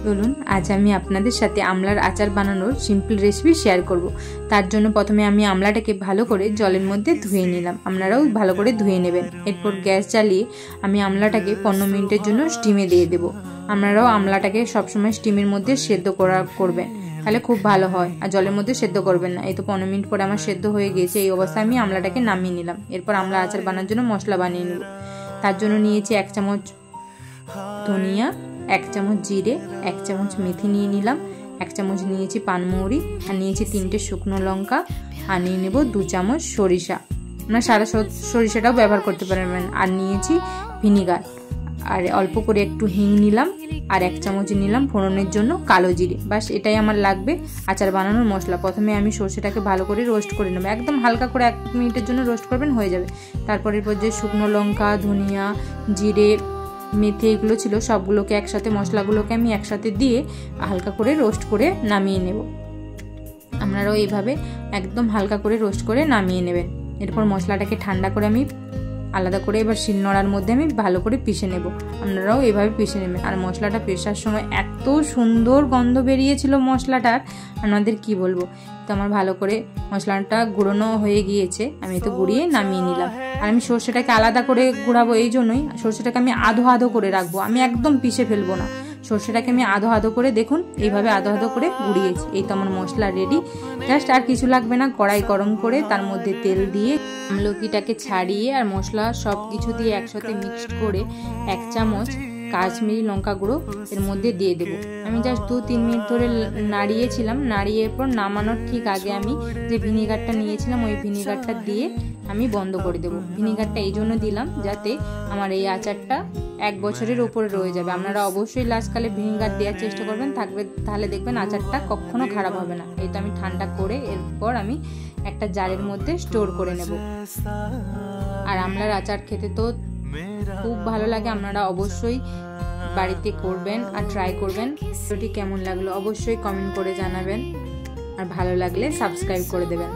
চলুন আজ আমি আপনাদের সাথে আমলার আচার বানানোর সিম্পল রেসিপি শেয়ার করব। তার জন্য প্রথমে আমি আমলাটাকে ভালো করে জলের মধ্যে ধুয়ে নিলাম। আপনারাও ভালো করে ধুয়ে নেবেন। এরপর গ্যাস জ্বালিয়ে আমি আমলাটাকে 15 মিনিটের জন্য স্টিমে দিয়ে দেব। আপনারাও আমলাটাকে সবসময় স্টিমের মধ্যে সেদ্ধ করবেন, তাহলে খুব ভালো হয়। আর জলের মধ্যে সেদ্ধ করবেন না। এই তো 15 মিনিট পরে আমার সেদ্ধ হয়ে গিয়েছে। এই অবস্থায় আমি আমলাটাকে নামিয়ে নিলাম। এরপর আমলা আচার বানানোর জন্য মশলা বানিয়ে নেব। তার জন্য নিয়েছি 1 চামচ ধনিয়া, 1 চামচ জিরে, 1 চামচ মেথি নিয়ে নিলাম, 1 চামচ নিয়েছি পানমৌরি, আর নিয়েছি 3টে শুকনো লঙ্কা, আর নিয়ে নেব 2 চামচ সরিষা। আপনারা সাদা সরিষাটাও ব্যবহার করতে পারবেন। আর নিয়েছি ভিনিগার, আর অল্প করে একটু হিং নিলাম, আর 1 চামচ নিলাম ফোড়নের জন্য কালো জিরে। বাস এটাই আমার লাগবে আচার বানানোর মশলা। প্রথমে আমি সর্ষেটাকে ভালো করে রোস্ট করে নেব, একদম হালকা করে 1 মিনিটের জন্য রোস্ট করবেন, হয়ে যাবে। তারপর এরপর যে শুকনো লঙ্কা, ধনিয়া, জিরে, মেথি এগুলো ছিল সবগুলোকে একসাথে, মশলাগুলোকে আমি একসাথে দিয়ে হালকা করে রোস্ট করে নামিয়ে নেব। আপনারাও এইভাবে একদম হালকা করে রোস্ট করে নামিয়ে নেবেন। এরপর মশলাটাকে ঠান্ডা করে আমি আলাদা করে এবার শিলনোড়ার মধ্যে আমি ভালো করে পিষে নেব। আপনারাও এইভাবে পিষে নেবেন। আর মশলাটা পেষার সময় এত সুন্দর গন্ধ বেরিয়েছিল মশলাটার, আপনাদের কি বলবো। তো আমার ভালো করে মশলাটা গুঁড়োনো হয়ে গিয়েছে, আমি তো গুঁড়িয়ে নামিয়ে নিলাম। আর আমি সর্ষেটাকে আলাদা করে গুঁড়াবো, এই জন্যই সর্ষেটাকে আমি আধো আধো করে রাখবো, আমি একদম পিষে ফেলবো না। সর্ষেটাকে আমি আধো আধো করে, দেখুন এইভাবে আধো আধো করে গুঁড়িয়েছি। এই তো আমার মশলা রেডি। জাস্ট আর কিছু লাগবে না, কড়াই গরম করে তার মধ্যে তেল দিয়ে আমলকিটাকে ছাড়িয়ে আর মশলা সব কিছু দিয়ে একসাথে মিক্সড করে 1 চামচ কাশ্মীরি লঙ্কা গুঁড়ো এর মধ্যে দিয়ে দেবো। আমি জাস্ট 2-3 মিনিট ধরে নাড়িয়েছিলাম। নাড়িয়ে পর নামানোর ঠিক আগে আমি যে ভিনিগারটা নিয়েছিলাম ওই ভিনিগারটা দিয়ে আমি বন্ধ করে দেবো। ভিনিগারটা এই জন্য দিলাম যাতে আমার এই আচারটা 1 বছরের উপরে রয়ে যাবে। আপনারা অবশ্যই লাস্টকালে ভিনিগার দেওয়ার চেষ্টা করবেন, তাহলে দেখবেন আচারটা কখনো খারাপ হবে না। এই তো আমি ঠান্ডা করে এরপর আমি একটা জারের মধ্যে স্টোর করে নেব। আর আমলার আচার খেতে তো খুব ভালো লাগে। আপনারা অবশ্যই বাড়িতে করবেন আর ট্রাই করবেন। ভিডিওটি কেমন লাগলো অবশ্যই কমেন্ট করে জানাবেন, আর ভালো লাগলে সাবস্ক্রাইব করে দেবেন।